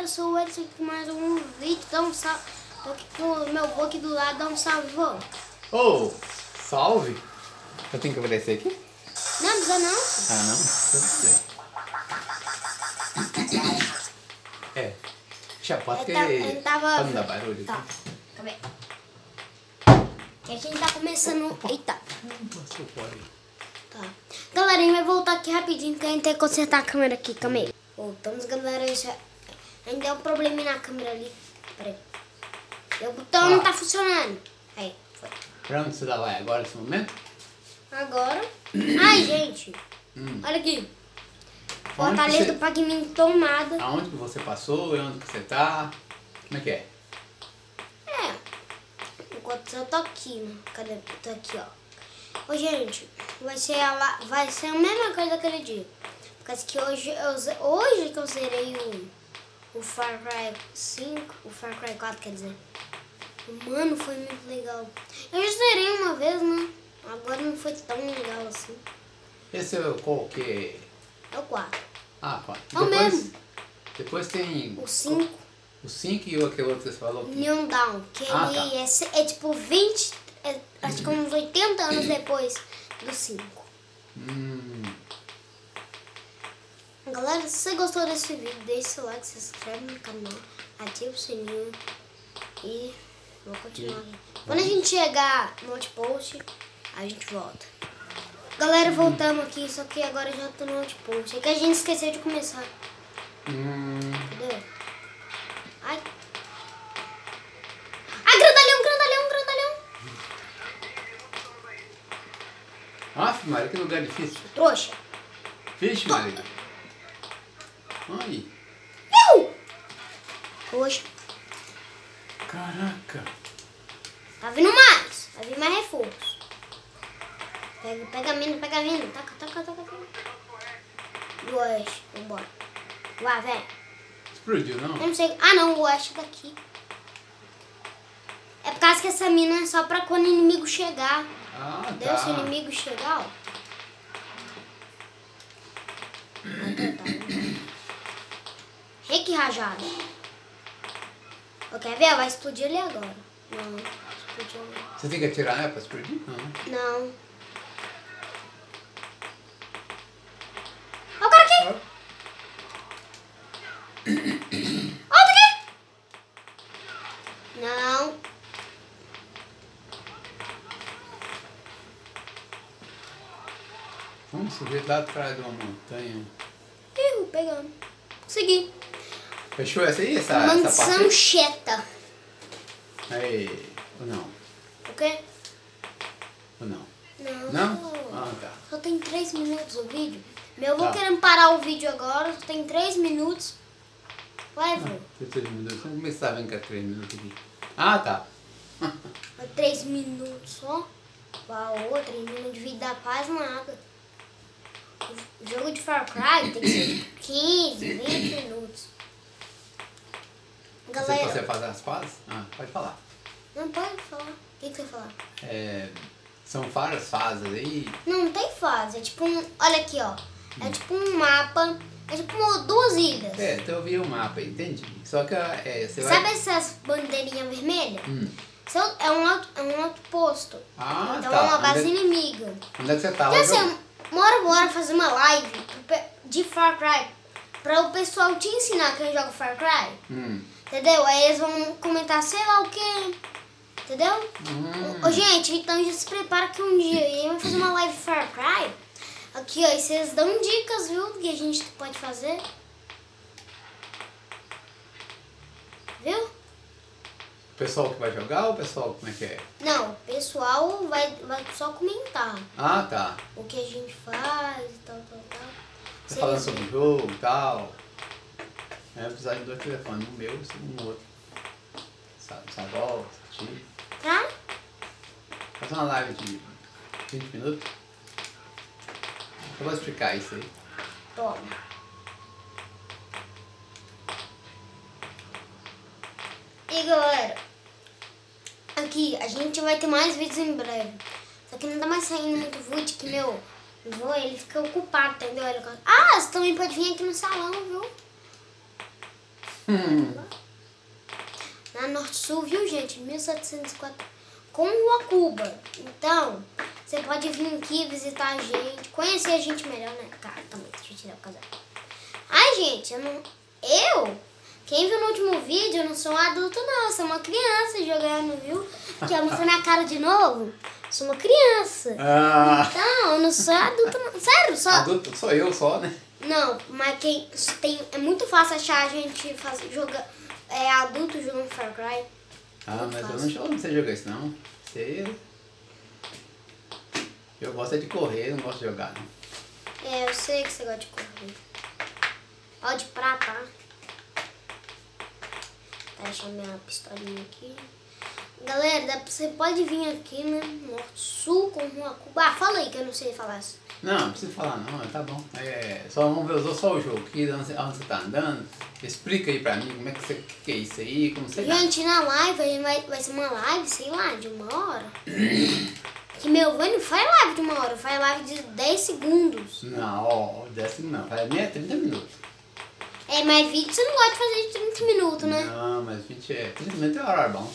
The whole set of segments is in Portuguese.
sou o Edson com mais um vídeo. Dá um salve. Tô aqui com o meu avô aqui do lado, dá um salve, vô. Ô, salve! Eu tenho que obedecer aqui? Não, precisa não. Ah, não? É. Já pode ter. Ele tava... Pode não dar barulho. Tá, calma aí. Que a gente tá começando... Eita. Passou fora. Tá. Galera, a gente vai voltar aqui rapidinho, que a gente tem que consertar a câmera aqui. Calma aí. Voltamos, galera. Ainda deu um probleminha na câmera ali. Pera aí. O botão não tá funcionando. Aí, foi. Pra onde você vai agora, nesse momento? Agora... Ai, gente. Olha aqui. Fortaleza do Pac-Man tomada. Aonde que você passou e onde que você tá? Como é que é? É. Enquanto eu tô aqui, né? Cadê? Tô aqui, ó. Ô, gente, vai ser a mesma coisa daquele dia. Porque que hoje que eu zerei o Far Cry 5, o Far Cry 4, quer dizer. Mano, foi muito legal. Eu já zerei uma vez, né? Agora não foi tão legal assim. Esse é qual que É o 4. Ah, 4. É o mesmo. Depois tem... O 5. O 5 e aquele outro que você falou? Neon Down. Que Ah, ele tá. é tipo 20... acho que uns 80 anos depois do 5. Galera, se você gostou desse vídeo, deixe seu like, se inscreve no canal, ativa o sininho e vou continuar aqui. Quando a gente chegar no outpost, a gente volta. Galera, voltamos aqui, só que agora já tô no outpost. É que a gente esqueceu de começar. Entendeu? Ai. Ai, grandalhão, grandalhão, grandalhão. Nossa, Maria, que lugar difícil. Trouxa. Vixe, Maria. Ai. Trouxa. Caraca. Tá vindo mais. Vai vir mais reforço. Pega a mina, pega a mina. Taca, taca, taca, taca. Do oeste. Vambora. Vai, velho. Explodiu, não? Eu não sei. Ah, não. O oeste daqui. É por causa que essa mina é só pra quando o inimigo chegar. Ah, Entendeu? tá. Se o inimigo chegar, ó. Que rajada. Quer ver? Vai explodir ali agora. Não, explodiu ali. Você tem que atirar ela pra explodir? Não. Não. Ó o cara aqui! Ó, tá aqui! Não. Vamos subir lá atrás de uma montanha. Pegando. Consegui. Fechou essa aí? Essa parte Mansão aí? Cheta. Aí. Ou não? O quê? Ou não? Não. Não? Ah, tá. Só tem 3 minutos o vídeo. Meu avô Tá. querendo parar o vídeo agora. Só tem 3 minutos. Vai, vô. Tem 3 minutos. Como é que você tá vendo que é 3 minutos aqui? Ah, tá. 3 minutos só. Uau, 3 minutos de vida da paz, nada. O jogo de Far Cry tem que ser de 15, 20 minutos. Galera... Você faz as pazes? Ah, pode falar. Não pode falar. O que você vai falar? São várias fases aí. Não tem fase. É tipo um... Olha aqui, ó. É tipo um mapa. É tipo 2 ilhas. Então eu vi o mapa, entendi. Só que você Sabe vai... essas bandeirinhas vermelhas? É um outposto. Ah, então tá. é uma base inimiga. Onde é que você tá? Então assim, bora fazer uma live de Far Cry pra o pessoal te ensinar quem joga Far Cry. Entendeu? Aí eles vão comentar sei lá o que. Entendeu? Ô, gente, então já se prepara que um dia a gente vai fazer uma live de Far Cry. Aqui, ó, e vocês dão dicas, viu? Do que a gente pode fazer. Viu? O pessoal que vai jogar ou o pessoal como é que é? Não, o pessoal vai só comentar Ah, tá. o que a gente faz e tal. Você falando sobre o jogo e tal. Eu precisar de 2 telefones, um meu e um outro. Sabol, Titi. Tá? Fazer uma live de 20 minutos. Eu vou explicar isso aí. Toma. E galera, aqui a gente vai ter mais vídeos em breve. Só que não tá mais saindo muito vídeo que meu avô, ele fica ocupado, entendeu? Ele... Ah, você também pode vir aqui no salão, viu? Na Norte Sul, viu, gente? 1704 com Rua Cuba. Então, você pode vir aqui visitar a gente, conhecer a gente melhor, né? Cara, também, deixa eu tirar o casaco. Ai, gente, quem viu no último vídeo, eu não sou um adulto, não. Eu sou uma criança jogando, viu? Quer mostrar minha cara de novo? Sou uma criança. Então, eu não sou adulto, não. Sério, só... Adulto sou eu só, né? Não, mas é muito fácil achar a gente adulto jogando Far Cry. Mas eu não sei jogar isso, não. Eu gosto de correr, não gosto de jogar, não. Eu sei que você gosta de correr. Ó, de prata, tá? Deixa minha pistolinha aqui. Galera, você pode vir aqui, né? Norte Sul com Rua Cuba. Fala aí que eu não sei falar isso. Não precisa falar não, tá bom. Só vamos ver só o jogo aqui, onde você tá andando. Explica aí pra mim como é que é isso aí, como você... Gente, na live vai ser uma live, sei lá, de 1 hora. Que meu avô não faz live de 1 hora, faz live de 10 segundos. Não, 10 segundos não, faz 30 minutos. Mas vídeo você não gosta de fazer de 30 minutos, né? Não, mas 30 minutos é horário bom.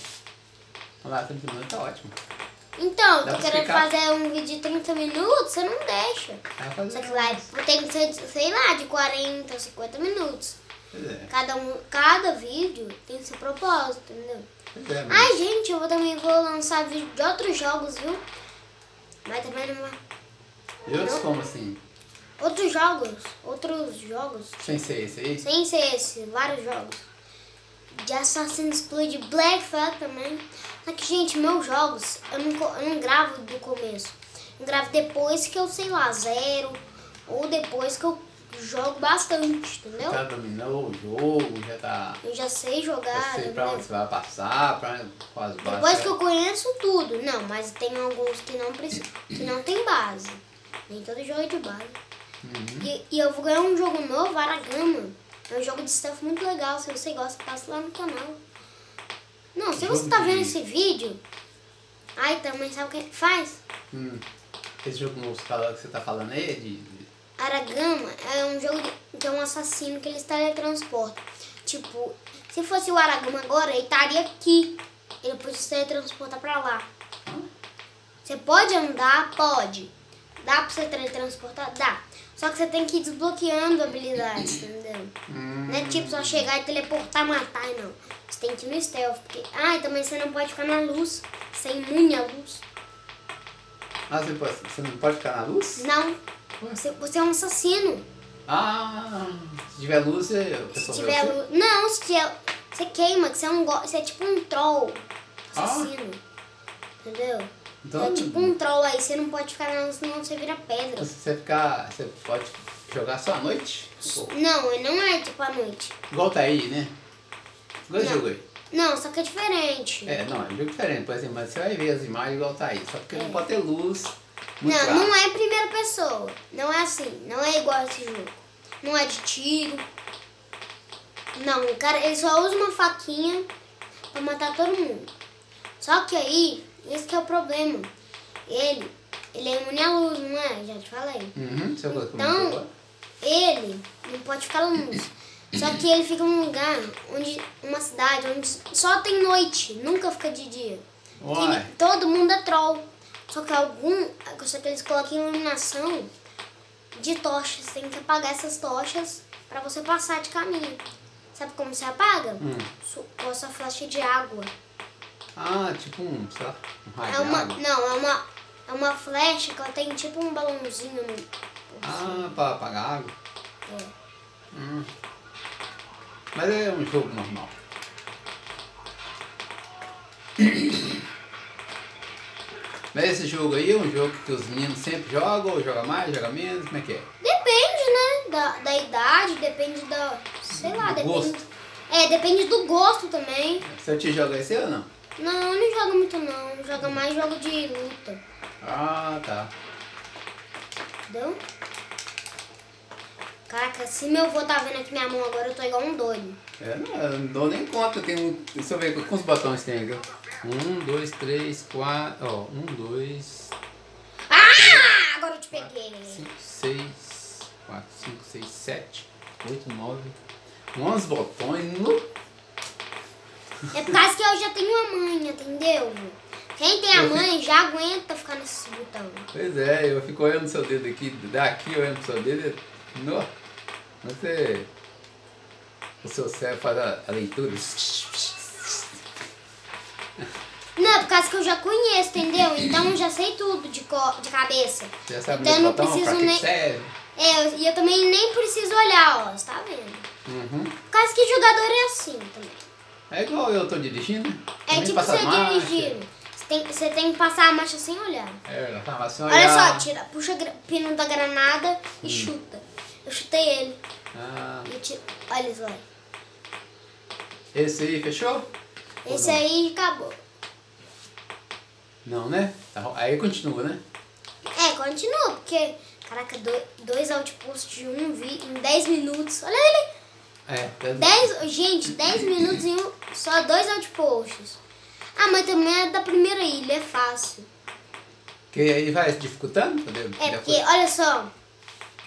Vamos lá, 30 minutos tá ótimo. Então, tu querendo fazer um vídeo de 30 minutos, você não deixa. Só que lá tem que ser, sei lá, de 40 ou 50 minutos. Pois é. Cada vídeo tem seu propósito, entendeu? Pois é, Ai, gente, eu também vou lançar vídeo de outros jogos, viu? Mas também não vai... Outros como assim? Outros jogos. Sem ser esse aí? Sem ser esse, vários jogos. De Assassin's Creed, Black Flag também. Só que, gente, meus jogos, eu não gravo do começo. Eu gravo depois que eu, sei lá, zero. Ou depois que eu jogo bastante, entendeu? Já dominou o jogo, já tá... Eu já sei jogar. Já sei pra onde você vai passar, pra quase base. Depois que eu conheço tudo. Não, mas tem alguns que não precisam, que não tem base. Nem todo jogo é de base. E eu vou ganhar um jogo novo, Aragama. É um jogo de stealth muito legal. Se você gosta, passa lá no canal. Não, se você tá vendo esse vídeo... Ai, também sabe o que faz? Esse jogo novo que você tá falando aí é de... Aragama é um jogo que é um assassino que ele se teletransporta. Tipo, se fosse o Aragama agora, ele estaria aqui. Ele pode se teletransportar pra lá. Você pode andar? Pode. Dá pra você teletransportar? Dá. Só que você tem que ir desbloqueando habilidades, entendeu? Não é tipo só chegar e teleportar, matar, não. Você tem que ir no stealth. Porque... e também você não pode ficar na luz. Você é imune à luz. Você não pode ficar na luz? Não. Você é um assassino. Se tiver luz, se tiver luz... Não, você queima, que você é tipo um troll assassino. Entendeu? Então, é tipo um troll aí, você não pode ficar na luz, senão você vira pedra. Você pode jogar só à noite? Não, ele não é tipo à noite. Igual tá aí, né? Igual esse jogo aí. Não, só que é diferente. É um jogo diferente, por exemplo, mas você vai ver as imagens igual tá aí. Só porque não pode ter luz. Não é primeira pessoa. Não é assim, não é igual esse jogo. Não é de tiro. Não, o cara, ele só usa uma faquinha pra matar todo mundo. Só que aí, esse que é o problema. Ele é imune à luz, não é? Já te falei. Então, ele não pode ficar na luz. Só que ele fica num lugar, uma cidade onde só tem noite, nunca fica de dia. Todo mundo é troll. Só que eles colocam iluminação de tochas. Tem que apagar essas tochas pra você passar de caminho. Sabe como você apaga? Com a sua flecha de água. Tipo um raio de água? Não, é uma flecha que ela tem tipo um balãozinho no... pra apagar água? Mas é um jogo normal. Mas esse jogo aí é um jogo que os meninos sempre jogam, ou joga mais, joga menos, como é que é? Depende, né? Da idade, depende da... Sei lá, depende... Gosto. Depende do gosto também. Seu tio joga esse ou não? Não, não joga muito não. Joga mais jogo de luta. Tá. Entendeu? Caraca, se meu avô tá vendo aqui minha mão agora, eu tô igual um doido. Eu não dou nem conta. Deixa eu ver quantos botões tem aqui. 1, 2, 3, 4... 1, 2... Agora eu te peguei. 5, 6... 4, 5, 6, 7... 8, 9... 11 botões. É por causa que eu já tenho uma manha, entendeu? Quem tem a manha já aguenta ficar nesses botões. Pois é, eu fico olhando o seu dedo aqui, daqui olhando pro seu dedo. Você... O seu cérebro faz a leitura. Não, é por causa que eu já conheço, entendeu? Então eu já sei tudo de cabeça. Você já sabe então eu não botão, preciso pra que nem. serve? E eu também nem preciso olhar, ó. Você tá vendo? Uhum. Por causa que jogador é assim também. É igual eu tô dirigindo. É tipo você dirigindo. Você tem que passar a marcha sem olhar. É, assim, Olha só, puxa o pino da granada e chuta. Eu chutei ele. Olha só. Esse aí fechou? Esse aí acabou. Não, né? Aí continua, né? É, continua, porque, caraca, 2 outposts de em 10 minutos. Olha ele! Gente, 10 minutos em só 2 outposts. Ah, mas também é da primeira ilha, é fácil. Que aí vai dificultando? Porque, olha só,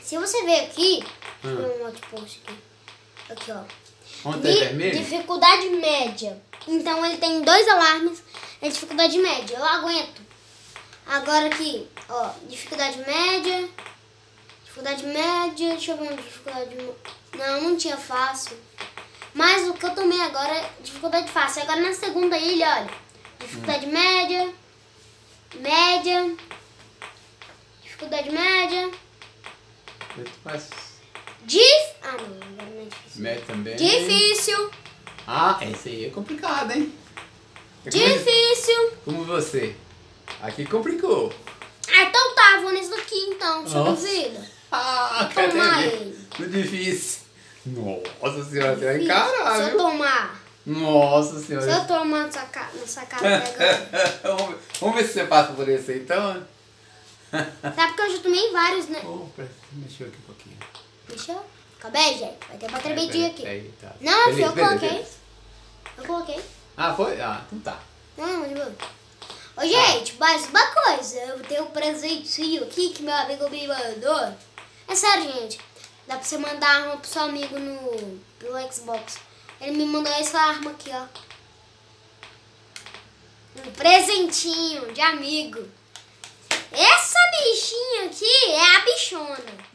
se você ver aqui, deixa eu ver um outpost aqui. Aqui, ó. Onde é vermelho? Dificuldade média. Então ele tem 2 alarmes, é dificuldade média. Eu aguento. Agora aqui, ó, dificuldade média. Dificuldade média, deixa eu ver uma dificuldade. Não tinha fácil. Mas o que eu tomei agora é dificuldade fácil. Agora na segunda ilha, olha. Dificuldade média. Média. Dificuldade média. Ah, não, agora não é difícil. Média também. Difícil. Ah, esse aí é complicado, hein? Difícil. Como você. Aqui complicou. Ah, então tá, vou nesse daqui então, você duvida? Ah, vou tomar ele. Muito difícil. Nossa senhora, você vai encarar, Se eu viu? tomar. Nossa senhora. Se eu tomar nessa cara agora. Vamos ver se você passa por esse aí, então. Sabe porque eu já tomei vários, né? Mexeu aqui um pouquinho. Mexeu? Acabei, gente. Vai ter uma tremidinha aqui. Aí, tá. Não, beleza, eu coloquei. Eu coloquei. Ah, foi? Ah, então tá. Não, mas ô, gente, mais uma coisa. Eu tenho um presentinho aqui que meu amigo me mandou. É sério, gente. Dá pra você mandar arma pro seu amigo pelo Xbox. Ele me mandou essa arma aqui, ó. Um presentinho de amigo. Essa bichinha aqui é a bichona.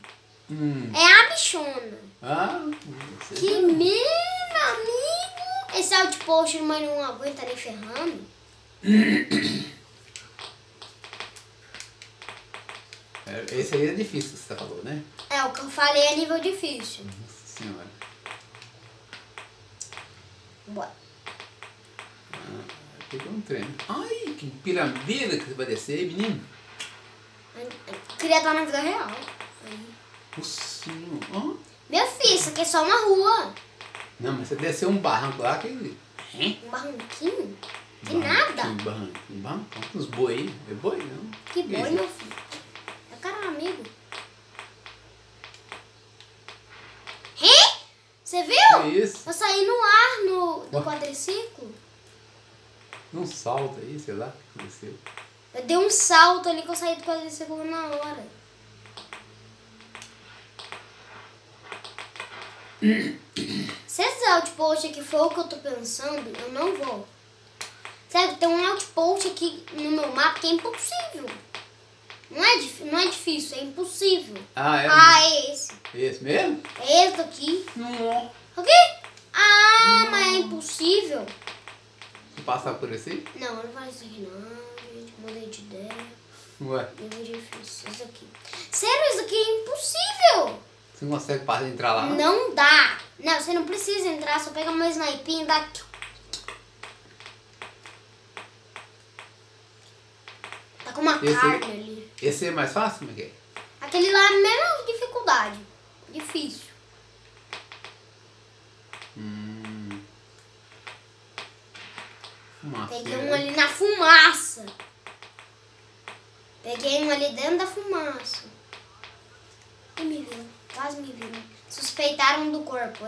É a bichona. Ah, que meu amigo. Esse outpost, mas não aguenta nem ferrando. Esse aí é difícil que você falou, né? É, o que eu falei é nível difícil. Nossa senhora. Bora. Pegou um trem. Ai, que pirâmide que você vai descer, menino. Eu queria estar na vida real. Nossa, Meu filho, isso aqui é só uma rua. Não, mas você desceu um barranco lá que... Um barranquinho? De nada. Um barranco? Uns boi aí. É boi, não? Que boi, meu filho? É cara amigo. Você viu? Que isso? Eu saí no ar no quadriciclo. Não salta aí, sei lá o que aconteceu. Eu dei um salto ali que eu saí do quadriciclo na hora. Se esse outpost aqui for o que eu tô pensando, eu não vou. Sério, tem um outpost aqui no meu mapa que é impossível. Não é difícil, é impossível. Ah, é? É esse. Esse mesmo? É esse daqui. Não. Aqui? Ah, mas é impossível. Você passar por esse? Não, eu não faço isso aqui não, gente. Mudei de ideia. Ué? Nível difícil, isso aqui. Sério, isso aqui é impossível. Você não consegue entrar lá? Não dá. Não, você não precisa entrar, só pega uma snipinha e dá... Tá com uma carne ali. Esse é mais fácil, como é que é? Aquele lá é a mesma dificuldade. Difícil. Fumaça. Peguei um ali na fumaça. Peguei um ali dentro da fumaça. E me viram. Quase me viram. Suspeitaram do corpo.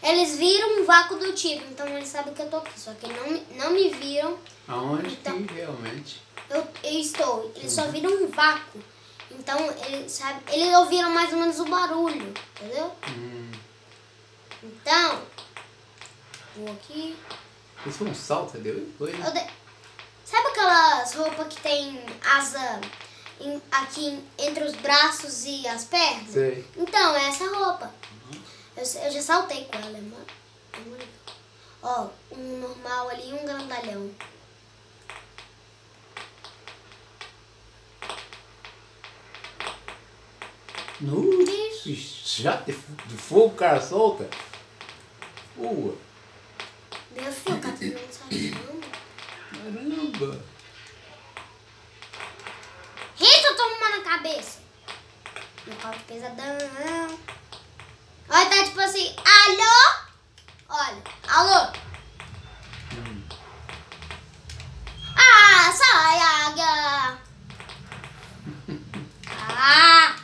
Eles viram um vácuo do tiro, então eles sabem que eu tô aqui. Só que não me viram. Aonde então, que realmente? Eu estou. Eles só viram um vácuo. Então, eles ouviram mais ou menos o barulho. Entendeu? Então, vou aqui. Isso foi um salto, você deu? Foi, né? Sabe aquelas roupas que tem asa aqui entre os braços e as pernas? Sei. Então, é essa roupa. Eu já saltei com ela, mano. Ó, um normal ali e um grandalhão. Já de fogo o cara solta? Boa. Meu filho, o cara tá não sai chama. Caramba. Eita, toma uma na cabeça. Meu carro de pesadão. Olha, tá tipo assim, alô? Olha, alô? Ah, sai, águia. Ah.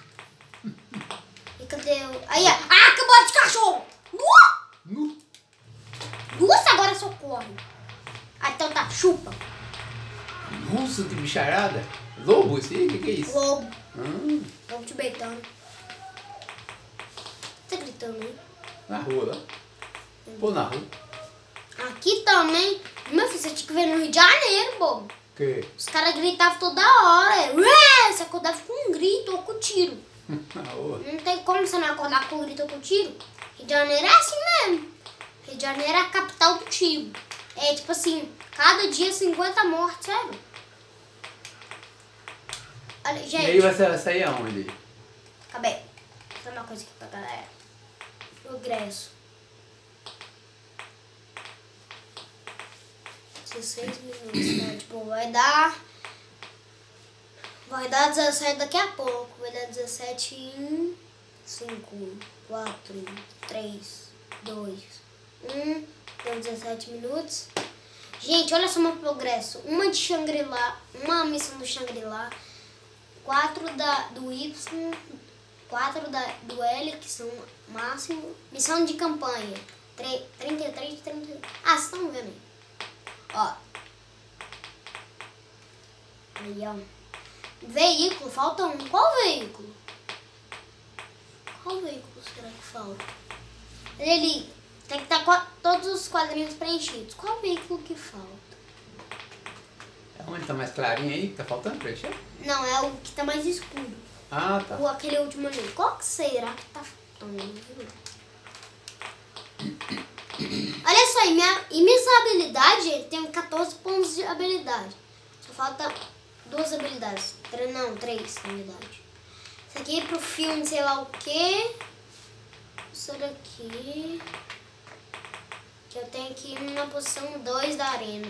E cadê o... Aí, ah, acabou de cachorro. Nossa, agora socorre. Ah, então tá, chupa. Nossa, que bicharada. Lobo esse aí? O que é isso? Lobo. Lobo tibetano. Tá gritando aí? Na rua, lá. Pô, na rua. Aqui também. Meu filho, você tinha que ver no Rio de Janeiro, bobo. Que? Os caras gritavam toda hora. Ué, você acordava com um grito ou com tiro. Na rua. Não tem como você não acordar com um grito ou com tiro. Rio de Janeiro é assim mesmo. Rio de Janeiro é a capital do tiro. É tipo assim, cada dia 50 mortes, sério. Olha, gente. E aí vai sair aonde? Acabei. Vou falar uma coisa aqui pra galera. Progresso. 16 minutos, né? Tipo, vai dar 17 daqui a pouco. Vai dar 17 em 5, 4, 3, 2, 1. Deu 17 minutos. Gente, olha só meu progresso. Uma de Shangri-La, uma missão do Shangri-La, 4 do Y, 4 do L, que são máximo. Missão de campanha, 33, 30. Ah, vocês estão vendo aí. Ó. Aí, ó. Veículo, falta um. Qual veículo? Qual veículo será que falta? Ele tem que estar com todos os quadrinhos preenchidos. Qual veículo que falta? É onde tá mais clarinho aí que tá faltando preencher? Não, é o que tá mais escuro. Ah, tá. Ou aquele último ali. Qual que será que tá faltando? Olha só, e minhas habilidades, eu tenho 14 pontos de habilidade. Só falta 2 habilidades. Não, 3 habilidades. Isso aqui é pro filme, sei lá o que. Isso daqui. Que eu tenho que ir na posição 2 da arena.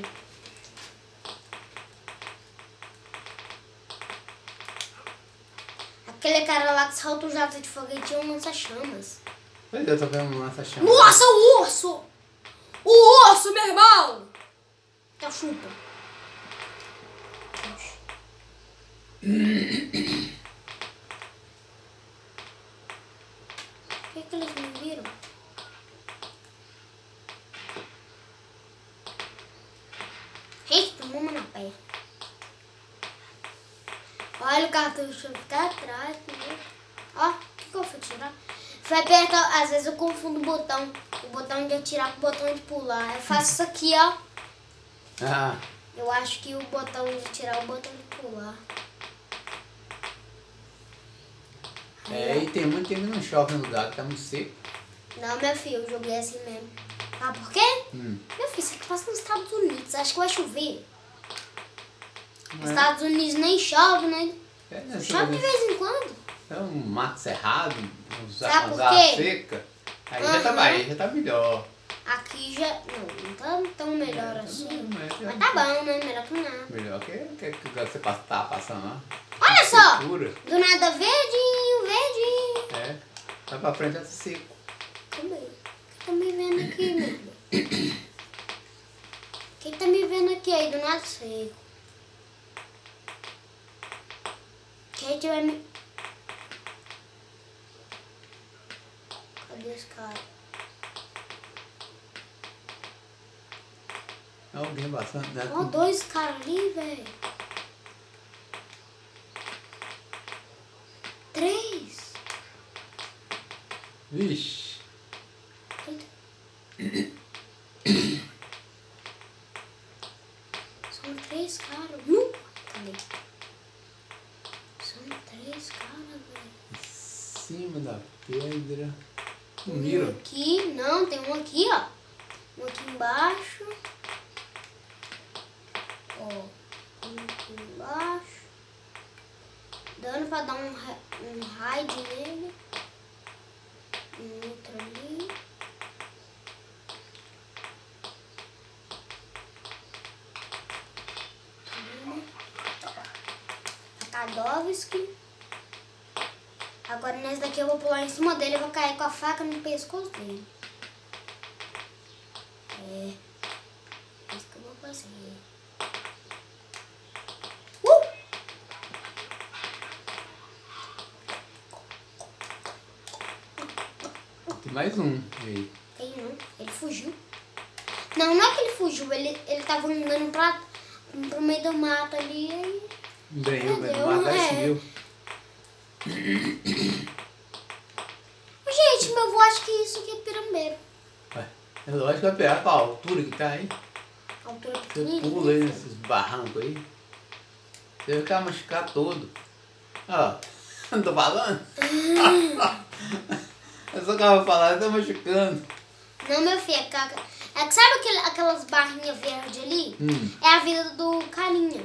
Aquele cara lá que salta o jato de foguete e um lança-chamas. Pois é, eu tô vendo um lança-chamas. Nossa, o urso! O urso, meu irmão! Tá chupa. Por que eles me viram? Eita, uma na pé. Olha o cartucho ficar atrás, né? Ó, o que eu fui tirar? Foi apertar, às vezes eu confundo o botão de atirar com o botão de pular. Eu faço isso aqui, ó. Ah, Eu acho que o botão de atirar é o botão de pular. é, e tem muito tempo que não chove no lugar, que tá muito seco. Não, meu filho, eu joguei assim mesmo. Ah, por quê? Meu filho, isso aqui passa nos Estados Unidos. Acho que vai chover. Nos Estados Unidos nem chove, né? É, né, Chove de vez em quando. é um mato cerrado, Sabe por umas quê? seca. Aí já tá melhor. Aqui já não tá tão melhor assim. Mas Mas tá bom, né? Melhor que nada. melhor que você tá passando lá. Olha só! Secura. Do nada verdinho, verdinho. É, vai pra frente é seco. Também. Quem tá me vendo aqui, meu? Quem tá me vendo aqui aí do nada seco? Quem tiver me... Cadê esse cara? Alguém bastante, né? Ó, 2 caras ali, velho. 3. Vixe. Quem tá cima da pedra. Um miro. Aqui, não, tem um aqui, ó. Um aqui embaixo. Ó, um aqui embaixo. Dando pra dar um raid nele. Um outro ali. Kadovski. Agora nesse daqui eu vou pular em cima dele e vou cair com a faca no pescoço dele. É isso que eu vou fazer. Tem mais um aí. Tem um. Ele fugiu. Não, não é que ele fugiu. Ele tava andando pro meio do mato ali. Aí... Ganhou, velho. Matar sumiu. Gente, meu avô acha que isso aqui é pirambeiro. É lógico que vai pegar com a altura que tá aí. A altura Você pequenininha. pula aí nesses barrancos aí. Você vai ficar machucado todo. Ó, não tô falando? Eu só acabo falando, eu tô machucando. Não, meu filho, é que sabe aquelas barrinhas verdes ali? É a vida do carinha.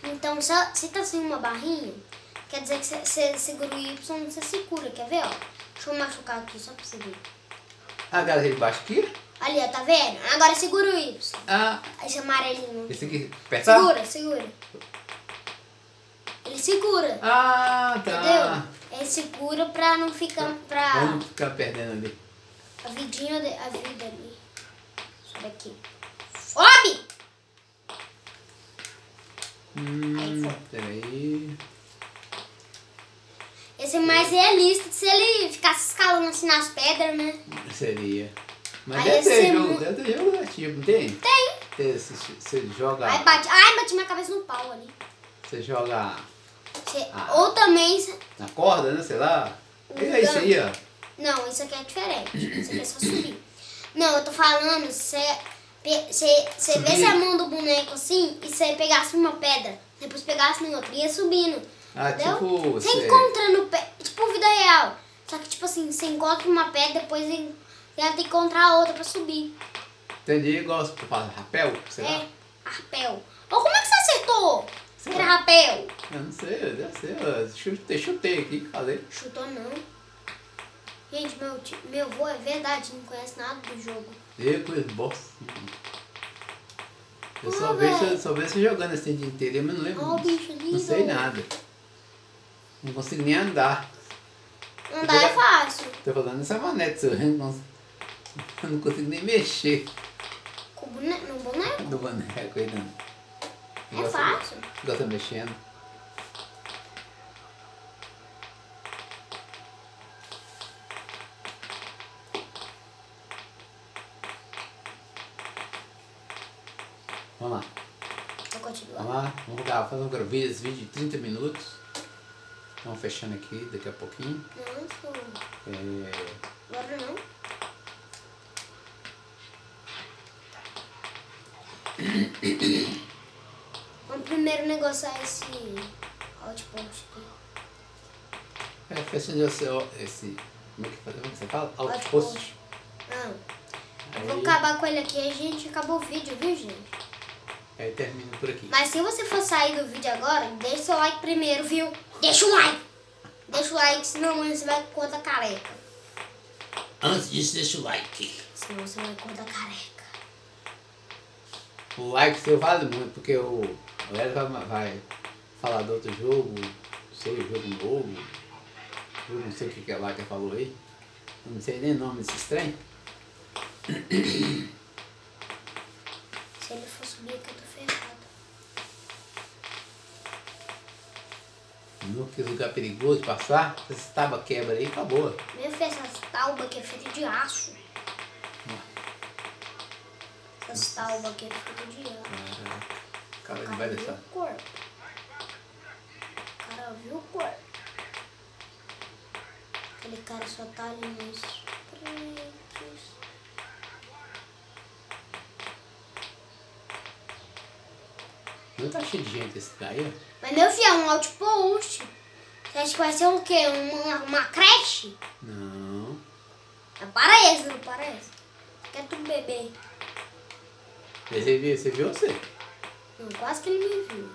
Então, se tá sem uma barrinha, quer dizer que você segura o Y, você se cura, quer ver, ó? Deixa eu machucar aqui só pra você ver. Ah, cara, de baixo aqui? Ali, ó, tá vendo? Agora segura o Y. Ah, Esse amarelinho. esse aqui, apertar? Segura. Ele segura. Ah, tá. Entendeu? Ele segura pra não ficar... Pra não ficar perdendo ali. A vida ali. Sobe aqui. Sobe! Aí foi. Peraí. Esse é mais realista se ele ficasse escalando assim nas pedras, né? Seria. Mas Aí deve ter esse jogo, deve ter jogo ativo, não tem? Tem. Você joga. Aí bati minha cabeça no pau ali. Você joga Ou também... na corda, né? Sei lá. É isso aí, ó. Não, isso aqui é diferente. Isso aqui é só subir. Não, eu tô falando, você vê se a mão do boneco assim e você pegasse uma pedra, depois pegasse em outra, ia subindo. Ah, entendeu? tipo. Você encontra no pé, tipo vida real. Só que tipo assim, você encontra uma pedra, depois você tem que encontrar outra pra subir. Entendi, igual você fala rapel, sei lá. É, rapel. Ou como é que você acertou? Era rapel. Eu não sei, deve ser. Chutei aqui, falei. Chutou não. Gente, meu avô é verdade, não conhece nada do jogo. Eu conheço bosta. Eu Ah, só vejo você jogando assim o dia inteiro, mas não lembro. Ó, o bicho lindo. Não sei nada. Não consigo nem andar. Andar é fácil. Tô falando essa manete, eu não consigo nem mexer No boneco no boneco aí, não. é fácil. Gosta mexendo. Vamos lá. Vou continuar. Vamos lá. Vamos fazer um vídeo de 30 minutos. Vamos fechando aqui daqui a pouquinho. Nossa. Agora não. Vamos primeiro negociar esse outpost aqui. Fechando esse. Como é que você fala? Outpost. Ah. Aí, Vou acabar com ele aqui e a gente acabou o vídeo, viu, gente? aí termina por aqui. Mas se você for sair do vídeo agora, deixa seu like primeiro, viu? Deixa o like! Deixa o like, senão você vai com conta careca. Antes disso, deixa o like. Senão você vai com conta careca. O like seu vale muito, porque o Léo vai falar do outro jogo, não sei, jogo novo. Eu não sei o que é lá que falou aí. Eu não sei nem o nome desses trem. Se ele for subir aqui, eu tô ferrado. Não quis lugar perigoso de passar. Essa tábua quebra aí, acabou. Meu filho, essas taubas aqui é feita de aço. Essas taubas aqui é feita de aço. Cara, ele O vai cara viu deixar. o corpo. O cara viu o corpo. Aquele cara só tá ali nos pretos. Não tá cheio de gente esse daí, ó. Mas meu filho, é um outpost. Você acha que vai ser o quê? Uma creche? Não parece, não parece. Quer tu beber? Você viu você? Não, quase que ele me viu.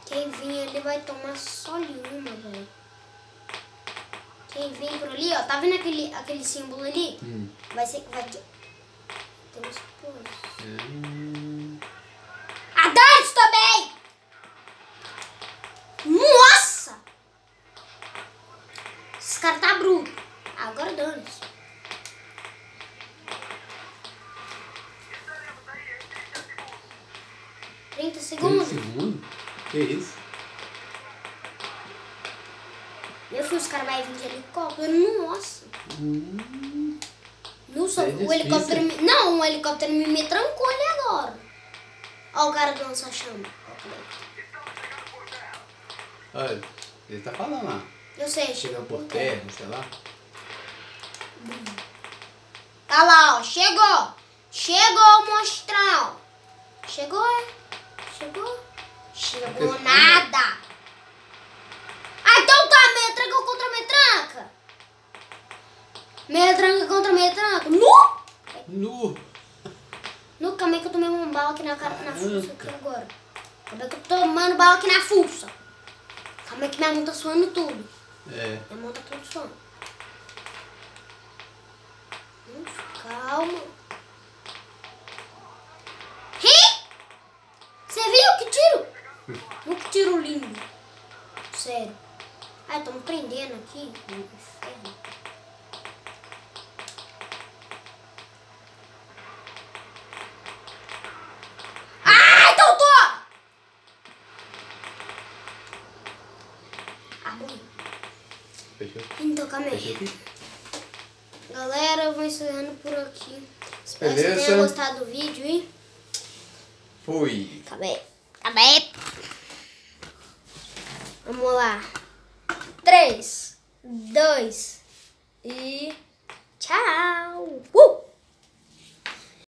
Quem vir ali vai tomar só uma, velho. Quem vem por ali, ó, tá vendo aquele símbolo ali? Vai ser que vai ter uns pôs. A Dante também! Nossa! Esse cara tá bruto. Agora dane-se. Trinta 30 segundos. segundos? Que isso? Meu filho, os caras vão vir de helicóptero. Nossa. Nossa, o helicóptero me... Não, o helicóptero me trancou ali agora. Ó o cara do lança-chama. Olha, ele tá falando lá. Eu sei, Chega por terra, sei lá. Tá lá, ó. Chegou. Chegou o monstrão. Chegou, é? Chegou. Chegou nada. Ah, então tá. Meia tranca contra meia tranca. Meia tranca contra meia tranca. Nu! No calma aí que eu tomei uma bala aqui na fuça aqui agora. Calma aí que eu tô tomando bala aqui na fuça. Calma aí que minha mão tá suando tudo. É. Minha mão tá tudo suando. Calma. Você viu que tiro? Que tiro lindo. Sério. Ai, tô me prendendo aqui. Inferno. Ai, doutor! Ah, morri. Fechou? Então, calma Fechou aí. aqui? Galera, eu vou encerrando por aqui. Espero que Beleza. vocês tenham gostado do vídeo e... Fui. Calma aí. Calma aí. Vamos lá. 3, 2 e... Tchau!